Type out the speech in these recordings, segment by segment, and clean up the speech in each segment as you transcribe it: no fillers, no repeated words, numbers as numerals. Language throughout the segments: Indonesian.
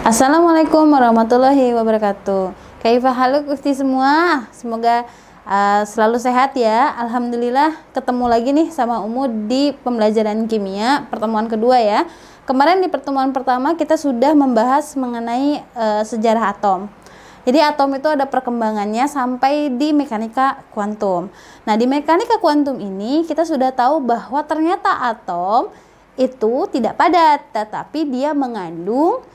Assalamualaikum warahmatullahi wabarakatuh. Kaifa haluk ukti semua? Semoga selalu sehat ya. Alhamdulillah ketemu lagi nih sama Umu di pembelajaran kimia pertemuan kedua ya. Kemarin di pertemuan pertama kita sudah membahas mengenai sejarah atom. Jadi atom itu ada perkembangannya sampai di mekanika kuantum. Nah, di mekanika kuantum ini kita sudah tahu bahwa ternyata atom itu tidak padat, tetapi dia mengandung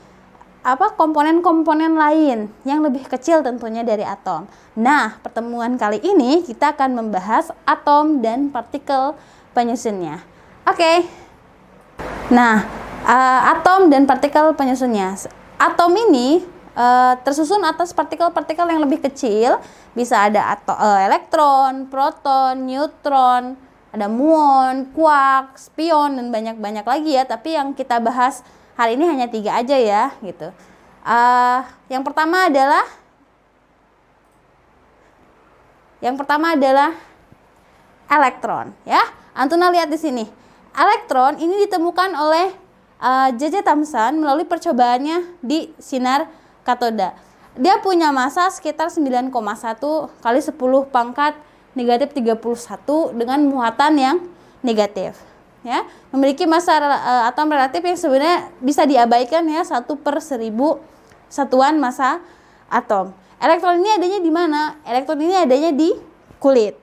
komponen-komponen lain yang lebih kecil tentunya dari atom. Nah, pertemuan kali ini kita akan membahas atom dan partikel penyusunnya. Oke. Nah, atom dan partikel penyusunnya. Atom ini tersusun atas partikel-partikel yang lebih kecil. Bisa ada elektron, proton, neutron, ada muon, quark, spion, dan banyak-banyak lagi ya. Tapi yang kita bahas hari ini hanya 3 aja ya, gitu. Yang pertama adalah elektron, ya. Antuna lihat di sini. Elektron ini ditemukan oleh J.J. Thomson melalui percobaannya di sinar katoda. Dia punya massa sekitar 9,1 kali 10 pangkat negatif 31 dengan muatan yang negatif. Ya, memiliki massa atom relatif yang sebenarnya bisa diabaikan ya, 1/1000 satuan massa atom. Elektron ini adanya di mana? Elektron ini adanya di kulit.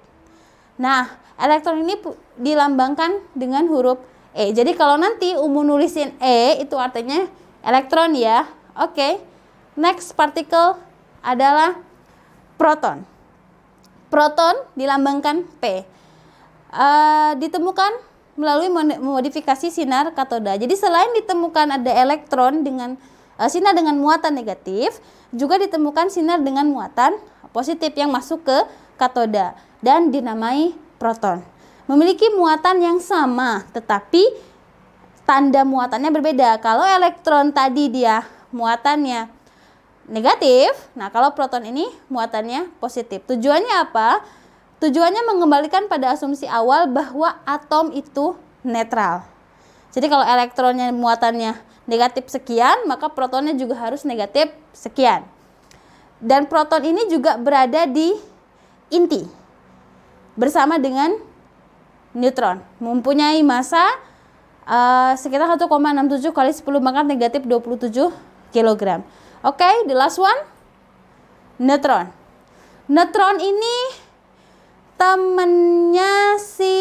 Nah, elektron ini dilambangkan dengan huruf E. Jadi kalau nanti Umu nulisin E itu artinya elektron ya. Oke. Next partikel adalah proton. Proton dilambangkan P. Ditemukan melalui modifikasi sinar katoda. Jadi selain ditemukan ada elektron dengan sinar dengan muatan negatif, juga ditemukan sinar dengan muatan positif yang masuk ke katoda dan dinamai proton. Memiliki muatan yang sama, tetapi tanda muatannya berbeda. Kalau elektron tadi dia muatannya negatif, nah kalau proton ini muatannya positif. Tujuannya apa? Tujuannya mengembalikan pada asumsi awal bahwa atom itu netral. Jadi kalau elektronnya muatannya negatif sekian, maka protonnya juga harus negatif sekian. Dan proton ini juga berada di inti bersama dengan neutron. Mempunyai massa sekitar 1,67 kali 10 pangkat negatif 27 kg. Oke, the last one. Neutron. Neutron ini temennya si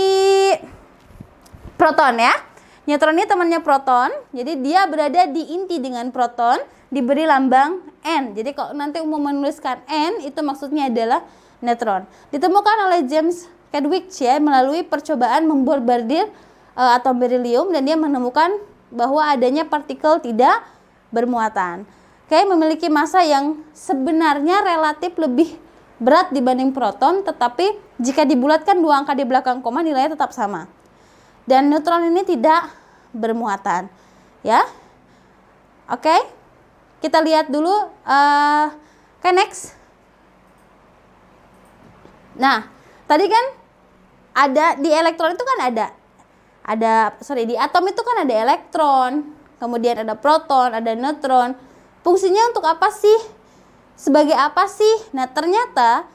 proton ya. Neutron ini temannya proton. Jadi dia berada di inti dengan proton, diberi lambang N. Jadi kalau nanti umum menuliskan N, itu maksudnya adalah neutron. Ditemukan oleh James Chadwick ya melalui percobaan membombardir atom berilium, dan dia menemukan bahwa adanya partikel tidak bermuatan. Oke, memiliki massa yang sebenarnya relatif lebih berat dibanding proton, tetapi jika dibulatkan 2 angka di belakang koma nilainya tetap sama. Dan neutron ini tidak bermuatan, ya. Oke, kita lihat dulu. Oke, next. Nah, tadi kan ada di elektron itu kan di atom itu kan ada elektron, kemudian ada proton, ada neutron. Fungsinya untuk apa sih? Sebagai apa sih? Nah, ternyata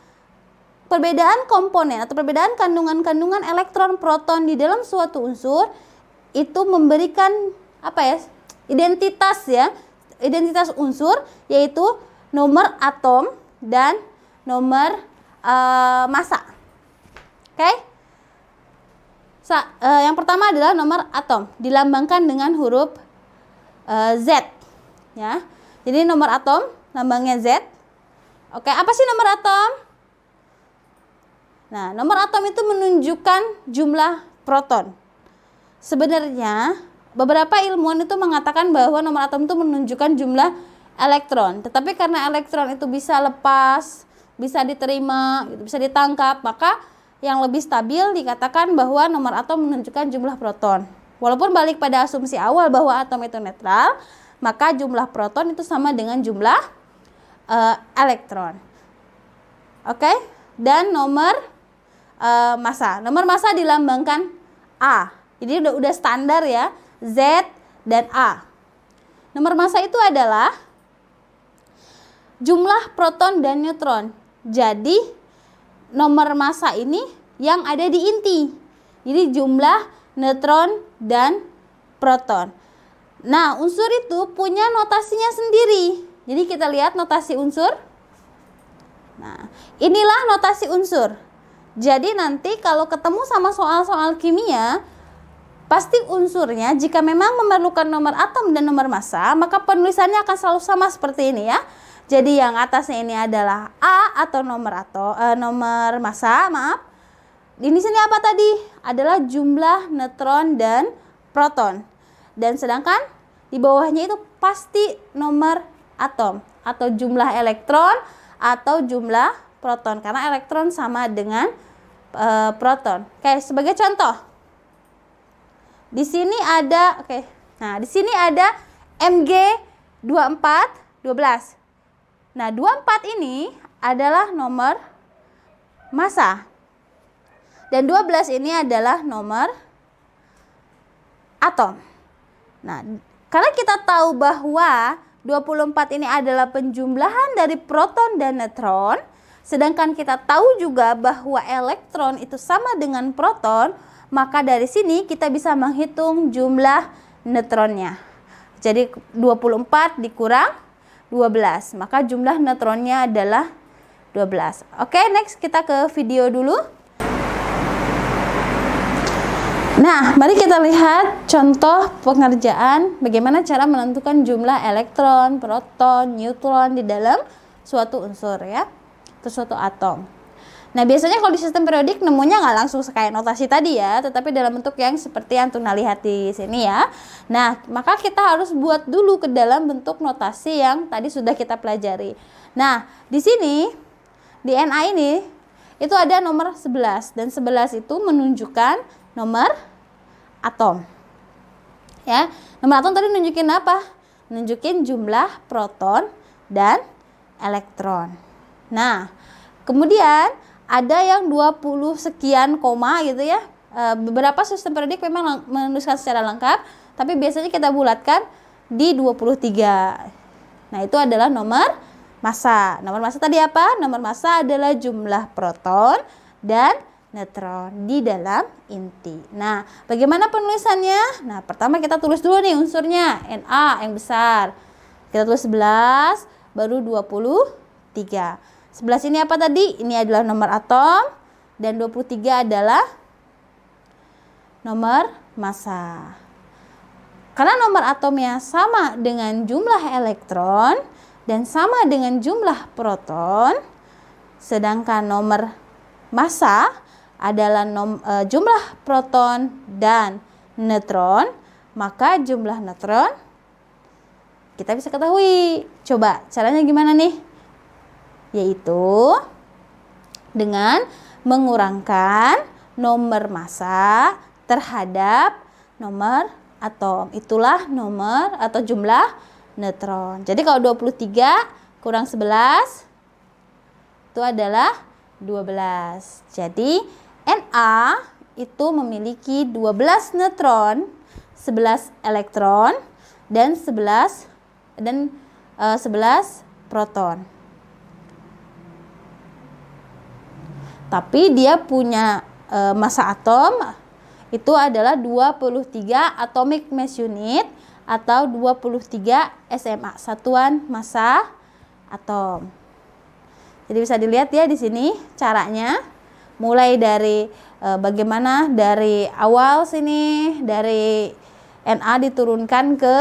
perbedaan komponen atau perbedaan kandungan-kandungan elektron proton di dalam suatu unsur itu memberikan identitas ya, identitas unsur, yaitu nomor atom dan nomor massa. Oke? Yang pertama adalah nomor atom, dilambangkan dengan huruf Z ya. Jadi nomor atom lambangnya Z. Oke, apa sih nomor atom? Nah, nomor atom itu menunjukkan jumlah proton. Sebenarnya, beberapa ilmuwan itu mengatakan bahwa nomor atom itu menunjukkan jumlah elektron. Tetapi karena elektron itu bisa lepas, bisa diterima, bisa ditangkap, maka yang lebih stabil dikatakan bahwa nomor atom menunjukkan jumlah proton. Walaupun balik pada asumsi awal bahwa atom itu netral, maka jumlah proton itu sama dengan jumlah elektron. Oke, dan nomor massa. Nomor massa dilambangkan A. Jadi udah standar ya, Z dan A. Nomor massa itu adalah jumlah proton dan neutron. Jadi nomor massa ini yang ada di inti. Jadi jumlah neutron dan proton. Nah, unsur itu punya notasinya sendiri. Jadi kita lihat notasi unsur. Nah, inilah notasi unsur. Jadi nanti kalau ketemu sama soal-soal kimia, pasti unsurnya jika memang memerlukan nomor atom dan nomor massa, maka penulisannya akan selalu sama seperti ini ya. Jadi yang atasnya ini adalah A atau nomor massa, maaf. Di sini apa tadi? Adalah jumlah neutron dan proton. Dan sedangkan di bawahnya itu pasti nomor atom atau jumlah elektron atau jumlah proton, karena elektron sama dengan proton. Oke, sebagai contoh. Di sini ada Nah, di sini ada Mg2412. Nah, 24 ini adalah nomor massa. Dan 12 ini adalah nomor atom. Nah, karena kita tahu bahwa 24 ini adalah penjumlahan dari proton dan neutron, sedangkan kita tahu juga bahwa elektron itu sama dengan proton, maka dari sini kita bisa menghitung jumlah neutronnya. Jadi 24 dikurang 12, maka jumlah neutronnya adalah 12. Oke, next kita ke video dulu. Nah, mari kita lihat contoh pengerjaan bagaimana cara menentukan jumlah elektron, proton, neutron di dalam suatu unsur ya, atau suatu atom. Nah, biasanya kalau di sistem periodik nemunya nggak langsung kayak notasi tadi ya, tetapi dalam bentuk yang seperti yang Tuna lihat di sini ya. Nah, maka kita harus buat dulu ke dalam bentuk notasi yang tadi sudah kita pelajari. Nah, di sini, di Na ini, itu ada nomor 11, dan 11 itu menunjukkan nomor atom. Ya, nomor atom tadi nunjukin apa? Nunjukin jumlah proton dan elektron. Nah, kemudian ada yang 20 sekian koma gitu ya. Beberapa sistem periodik memang menuliskan secara lengkap, tapi biasanya kita bulatkan di 23. Nah, itu adalah nomor massa. Nomor massa tadi apa? Nomor massa adalah jumlah proton dan neutron di dalam inti. Nah, bagaimana penulisannya? Nah, pertama kita tulis dulu nih unsurnya, Na yang besar. Kita tulis 11, baru 23. 11 ini apa tadi? Ini adalah nomor atom, dan 23 adalah nomor massa. Karena nomor atomnya sama dengan jumlah elektron dan sama dengan jumlah proton, sedangkan nomor massa adalah jumlah proton dan neutron, maka jumlah neutron kita bisa ketahui. Coba caranya gimana nih? Yaitu dengan mengurangkan nomor massa terhadap nomor atom. Itulah nomor atau jumlah neutron. Jadi kalau 23 kurang 11 itu adalah 12. Jadi Na itu memiliki 12 neutron, 11 elektron dan 11 proton. Tapi dia punya massa atom itu adalah 23 atomic mass unit atau 23 SMA, satuan massa atom. Jadi bisa dilihat ya di sini caranya, mulai dari bagaimana dari awal sini, dari Na diturunkan ke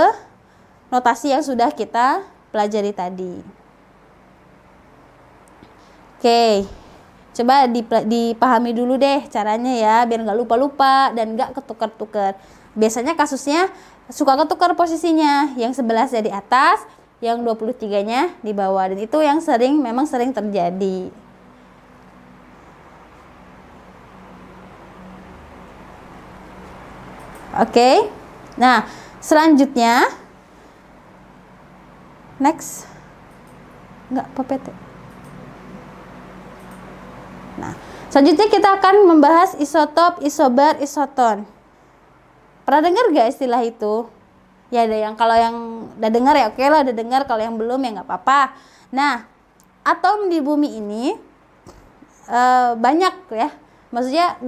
notasi yang sudah kita pelajari tadi. Oke, coba dipahami dulu deh caranya ya, biar nggak lupa-lupa dan nggak ketukar-tukar. Biasanya kasusnya suka ketukar posisinya, yang 11 di atas, yang 23-nya di bawah, dan itu yang memang sering terjadi. Oke, nah selanjutnya next nggak popet. Nah, selanjutnya kita akan membahas isotop, isobar, isoton. Pernah dengar gak istilah itu? Ya ada yang, kalau yang udah dengar ya oke lah, udah dengar, kalau yang belum ya nggak apa-apa. Nah, atom di bumi ini banyak ya. Maksudnya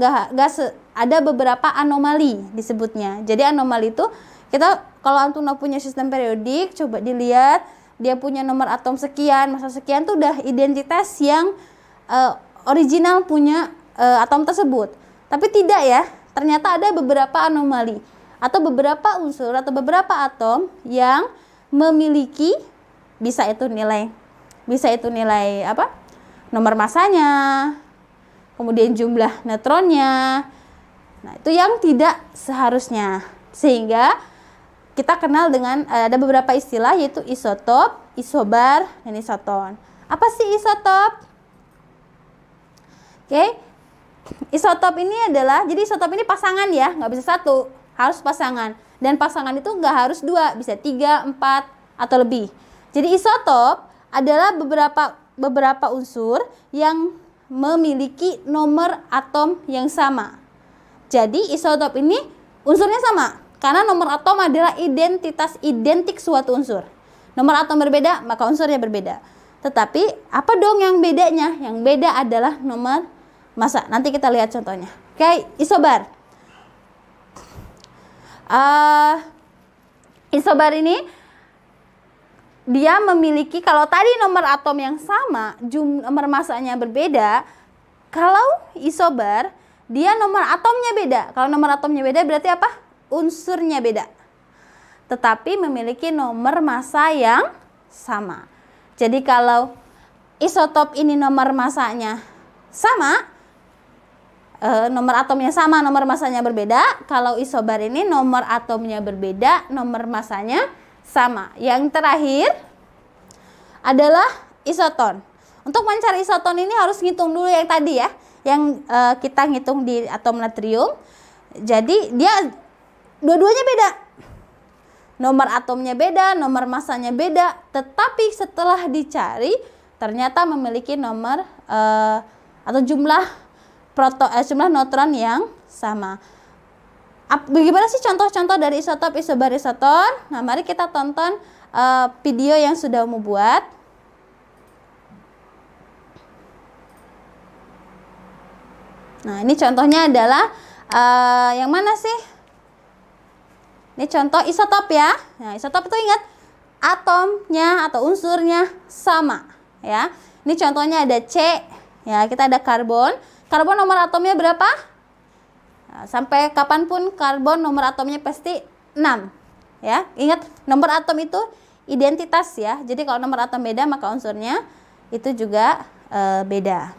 ada beberapa anomali disebutnya. Jadi anomali itu kita kalau antum punya sistem periodik, coba dilihat dia punya nomor atom sekian, masa sekian tuh udah identitas yang original punya atom tersebut. Tapi tidak ya, ternyata ada beberapa anomali atau beberapa unsur atau beberapa atom yang memiliki bisa itu nilai apa? Nomor masanya, kemudian jumlah neutronnya. Nah, itu yang tidak seharusnya. Sehingga kita kenal dengan ada beberapa istilah yaitu isotop, isobar, dan isoton. Apa sih isotop? Oke. Isotop ini adalah, jadi isotop ini pasangan ya, nggak bisa satu, harus pasangan. Dan pasangan itu nggak harus dua, bisa 3, 4, atau lebih. Jadi isotop adalah beberapa unsur yang memiliki nomor atom yang sama. Jadi isotop ini unsurnya sama, karena nomor atom adalah identitas identik suatu unsur. Nomor atom berbeda, maka unsurnya berbeda. Tetapi apa dong yang bedanya? Yang beda adalah nomor massa. Nanti kita lihat contohnya. Oke, isobar. Isobar ini dia memiliki, kalau tadi nomor atom yang sama, nomor massanya berbeda. Kalau isobar, dia nomor atomnya beda. Kalau nomor atomnya beda berarti apa? Unsurnya beda. Tetapi memiliki nomor massa yang sama. Jadi kalau isotop ini nomor massanya sama, nomor atomnya sama, nomor massanya berbeda. Kalau isobar ini nomor atomnya berbeda, nomor massanya sama. Yang terakhir adalah isoton. Untuk mencari isoton ini harus ngitung dulu yang tadi ya, yang kita ngitung di atom natrium. Jadi dia dua-duanya beda. Nomor atomnya beda, nomor massanya beda, tetapi setelah dicari ternyata memiliki nomor atau jumlah neutron yang sama. Bagaimana sih contoh-contoh dari isotop, isobar, isoton? Nah, mari kita tonton video yang sudah Umu buat. Nah, ini contohnya adalah yang mana sih? Ini contoh isotop ya. Nah, isotop itu ingat atomnya atau unsurnya sama ya. Ini contohnya ada C ya, kita ada karbon. Karbon nomor atomnya berapa? Nah, sampai kapanpun karbon nomor atomnya pasti 6 ya. Ingat nomor atom itu identitas ya. Jadi kalau nomor atom beda maka unsurnya itu juga beda.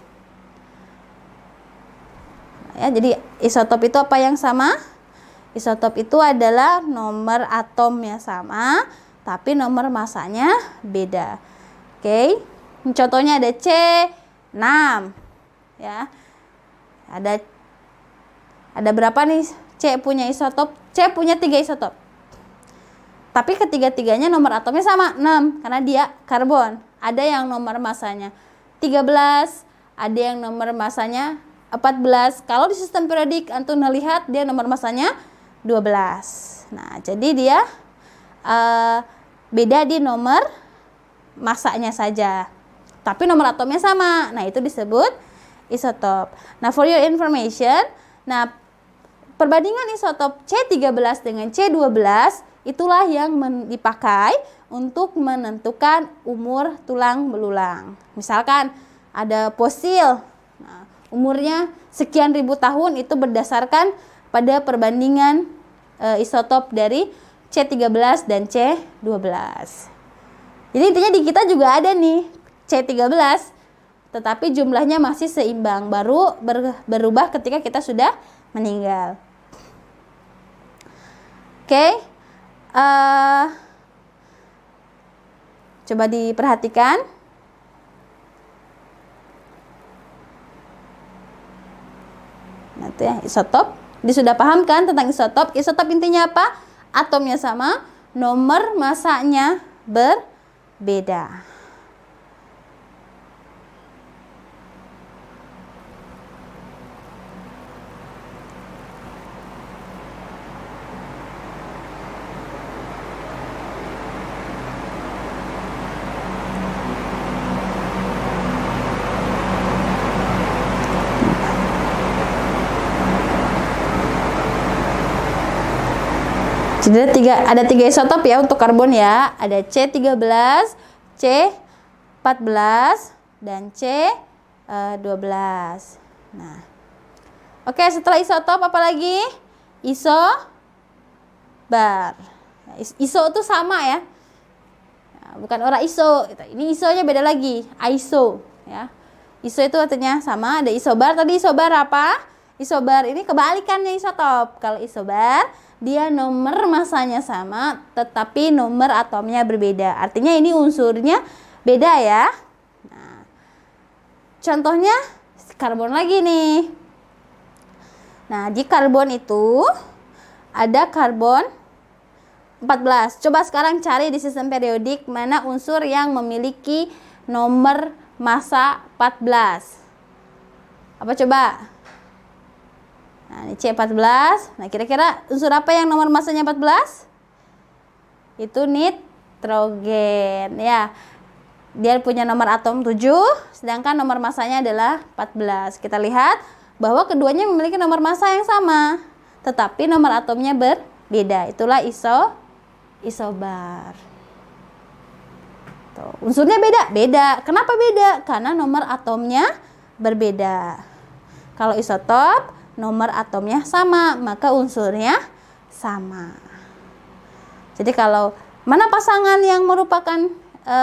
Ya, jadi isotop itu apa yang sama? Isotop itu adalah nomor atomnya sama, tapi nomor massanya beda. Oke, contohnya ada C6 ya. Ada berapa nih C punya isotop? C punya 3 isotop. Tapi ketiga-tiganya nomor atomnya sama, 6, karena dia karbon. Ada yang nomor massanya 13, ada yang nomor massanya 14. Kalau di sistem periodik antum lihat dia nomor massanya 12. Nah, jadi dia beda di nomor massanya saja. Tapi nomor atomnya sama. Nah, itu disebut isotop. Nah, for your information, nah perbandingan isotop C13 dengan C12 itulah yang dipakai untuk menentukan umur tulang belulang. Misalkan ada fosil, nah, umurnya sekian ribu tahun, itu berdasarkan pada perbandingan isotop dari C13 dan C12. Jadi intinya di kita juga ada nih C13, tetapi jumlahnya masih seimbang, baru berubah ketika kita sudah meninggal. Oke, coba diperhatikan. Nah, itu ya, isotop. Dia sudah paham kan tentang isotop? Isotop intinya apa? Atomnya sama, nomor massanya berbeda. Jadi ada tiga isotop ya untuk karbon ya. Ada C13, C14, dan C12. Nah, oke, setelah isotop apa lagi? Isobar. Iso itu sama ya. Nah, bukan orang iso. Ini isonya beda lagi. Iso ya. Iso itu artinya sama. Ada isobar. Tadi isobar apa? Isobar ini kebalikannya isotop. Kalau isobar dia nomor masanya sama, tetapi nomor atomnya berbeda. Artinya ini unsurnya beda ya. Nah, contohnya karbon lagi nih. Nah, di karbon itu ada karbon 14. Coba sekarang cari di sistem periodik mana unsur yang memiliki nomor massa 14. Apa coba? Nah, ini C14. Nah, kira-kira unsur apa yang nomor massanya 14? Itu nitrogen ya. Dia punya nomor atom 7, sedangkan nomor massanya adalah 14. Kita lihat bahwa keduanya memiliki nomor massa yang sama, tetapi nomor atomnya berbeda. Itulah isobar. Tuh, unsurnya beda. Kenapa beda? Karena nomor atomnya berbeda. Kalau isotop, nomor atomnya sama, maka unsurnya sama. Jadi kalau mana pasangan yang merupakan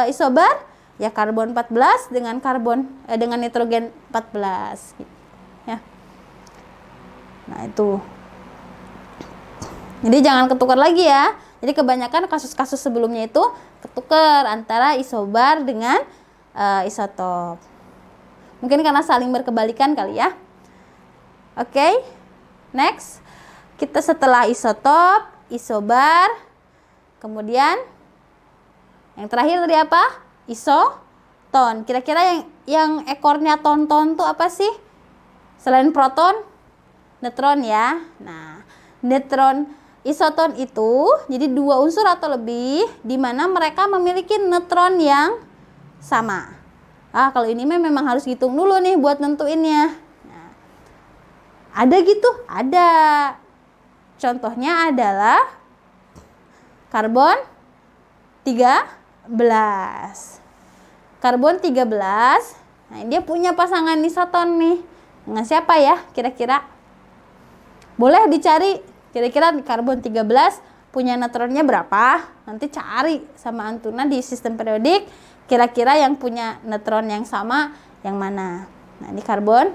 isobar? Ya karbon 14 dengan dengan nitrogen 14. Ya. Nah, itu. Jadi jangan ketukar lagi ya. Jadi kebanyakan kasus-kasus sebelumnya itu ketukar antara isobar dengan isotop. Mungkin karena saling berkebalikan kali ya. Oke, next. Kita setelah isotop, isobar, kemudian yang terakhir tadi apa? Isoton. Kira-kira yang ekornya ton-ton tuh apa sih? Selain proton, neutron ya. Nah, neutron isoton itu jadi dua unsur atau lebih di mana mereka memiliki neutron yang sama. Kalau ini memang harus hitung dulu nih buat nentuinnya. Nah, ada gitu? Ada. Contohnya adalah karbon 13. Karbon 13. Nah, dia punya pasangan isoton nih. Dengan siapa ya kira-kira? Boleh dicari kira-kira karbon 13 punya neutronnya berapa? Nanti cari sama Antuna di sistem periodik kira-kira yang punya neutron yang sama yang mana. Nah, ini karbon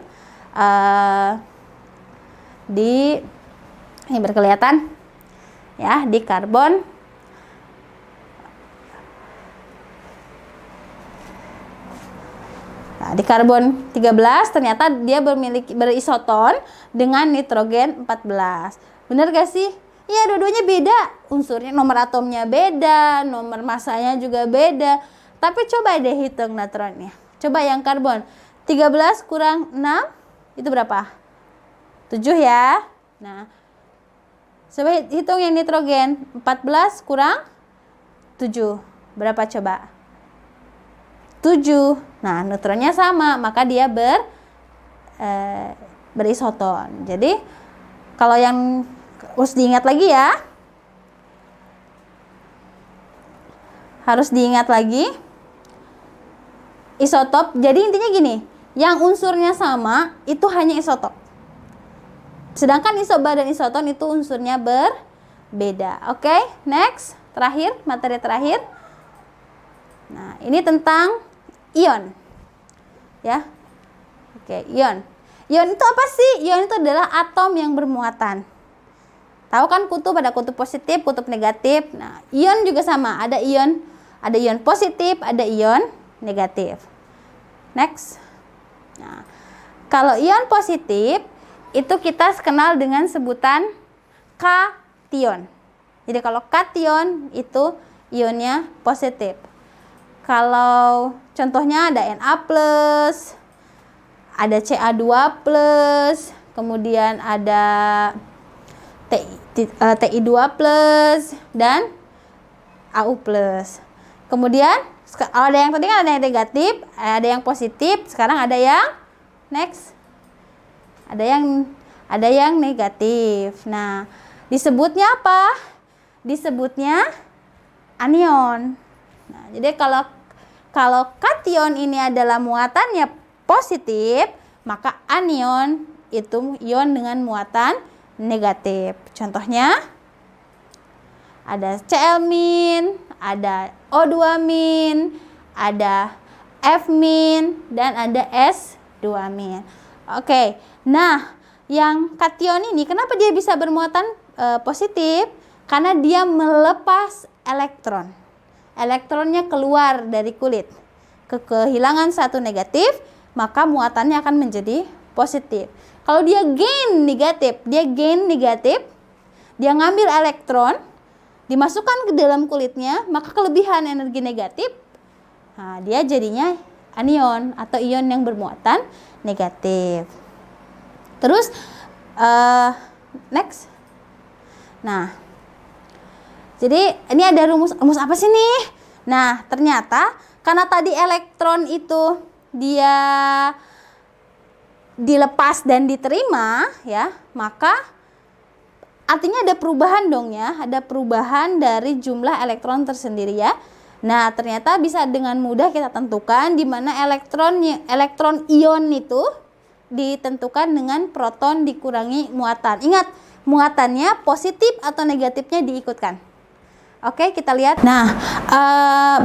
ini berkelihatan ya, di karbon di karbon 13 ternyata dia berisoton dengan nitrogen 14. Bener gak sih? Iya, dua-duanya beda. Unsurnya, nomor atomnya beda, nomor massanya juga beda. Tapi coba deh hitung neutronnya. Coba yang karbon 13 kurang 6 itu berapa? 7 ya. Nah, coba hitung yang nitrogen 14 kurang 7. Berapa coba? 7. Nah, neutronnya sama, maka dia berisoton. Jadi, kalau yang harus diingat lagi ya. Harus diingat lagi. Isotop, jadi intinya gini, yang unsurnya sama itu hanya isotop. Sedangkan isobar dan isoton itu unsurnya berbeda. Oke, next, materi terakhir. Nah, ini tentang ion. Ya. Oke, ion. Ion itu apa sih? Ion itu adalah atom yang bermuatan. Tahu kan kutub, ada kutub positif, kutub negatif. Nah, ion juga sama, ada ion positif, ada ion negatif. Next. Nah, kalau ion positif itu kita kenal dengan sebutan kation. Jadi kalau kation itu ionnya positif. Kalau contohnya ada Na+, ada Ca2+, kemudian ada Ti2+, dan Au+. Kemudian kalau ada yang tadi kan ada yang negatif, ada yang positif, sekarang ada yang next. Ada yang negatif. Nah, disebutnya apa? disebutnya anion. Nah, jadi kalau kation ini adalah muatannya positif, maka anion itu ion dengan muatan negatif. Contohnya ada Cl-, ada O2-, ada F-, dan ada S2-. Oke. Nah, yang kation ini kenapa dia bisa bermuatan positif? Karena dia melepas elektron. Elektronnya keluar dari kulit. Kehilangan satu negatif, maka muatannya akan menjadi positif. Kalau dia gain negatif, dia ngambil elektron, dimasukkan ke dalam kulitnya, maka kelebihan energi negatif, nah, dia jadinya anion atau ion yang bermuatan negatif. Terus next. Nah, jadi ini ada rumus apa sih nih? Nah, ternyata karena tadi elektron itu dia dilepas dan diterima ya, maka artinya ada perubahan dong ya, ada perubahan dari jumlah elektron tersendiri ya. Nah, ternyata bisa dengan mudah kita tentukan di mana elektron ion itu ditentukan dengan proton dikurangi muatan. Ingat, muatannya positif atau negatifnya diikutkan. Oke, kita lihat. Nah,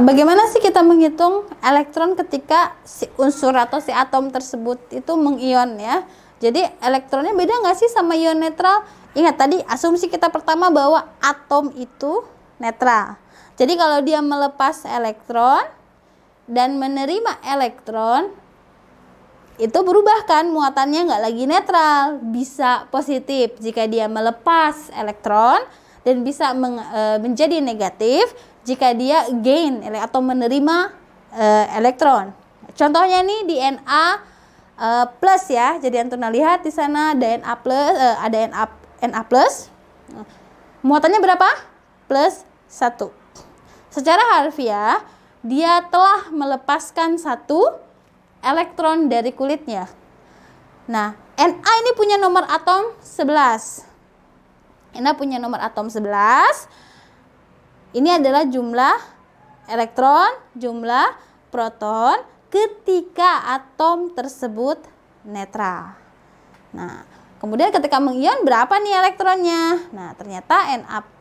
bagaimana sih kita menghitung elektron ketika si unsur atau si atom tersebut itu mengion ya? Jadi elektronnya beda nggak sih sama ion netral? Ingat tadi asumsi kita pertama bahwa atom itu netral. Jadi kalau dia melepas elektron dan menerima elektron, itu berubah kan, muatannya nggak lagi netral, bisa positif jika dia melepas elektron, dan bisa menjadi negatif jika dia gain atau menerima elektron. Contohnya nih di Na plus ya. Jadi antum lihat di sana ada Na plus, Na plus. Muatannya berapa? Plus 1. Secara harfiah dia telah melepaskan 1 elektron dari kulitnya. Nah, Na ini punya nomor atom 11. Na punya nomor atom 11. Ini adalah jumlah elektron, jumlah proton ketika atom tersebut netral. Nah, kemudian ketika mengion berapa nih elektronnya? Nah, ternyata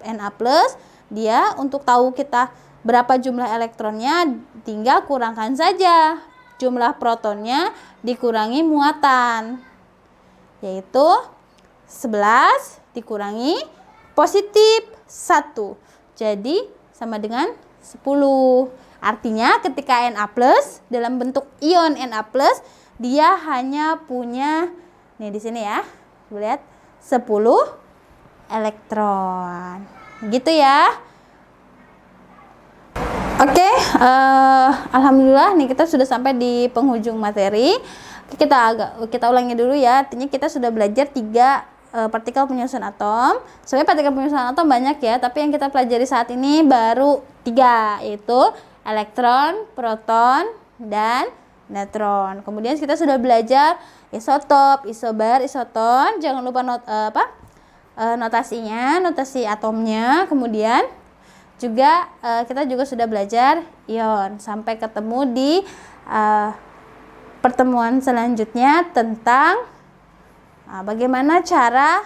Na plus dia untuk tahu kita berapa jumlah elektronnya tinggal kurangkan saja jumlah protonnya dikurangi muatan, yaitu 11 dikurangi positif 1, jadi sama dengan 10. Artinya ketika Na plus dalam bentuk ion Na plus, dia hanya punya nih di sini ya, lihat 10 elektron. Gitu ya. Oke, alhamdulillah nih kita sudah sampai di penghujung materi. Kita ulangi dulu ya. Artinya kita sudah belajar 3 partikel penyusun atom. Sebenarnya partikel penyusun atom banyak ya, tapi yang kita pelajari saat ini baru 3, yaitu elektron, proton, dan neutron. Kemudian kita sudah belajar isotop, isobar, isoton. Jangan lupa notasinya, notasi atomnya. Kemudian juga kita juga sudah belajar ion. Sampai ketemu di pertemuan selanjutnya tentang bagaimana cara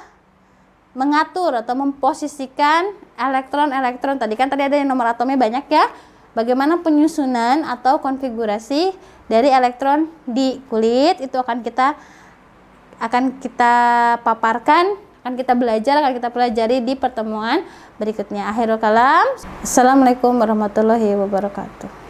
mengatur atau memposisikan elektron-elektron. Tadi ada yang nomor atomnya banyak ya. Bagaimana penyusunan atau konfigurasi dari elektron di kulit itu akan kita paparkan, akan kita pelajari di pertemuan berikutnya. Akhirul kalam. Assalamualaikum warahmatullahi wabarakatuh.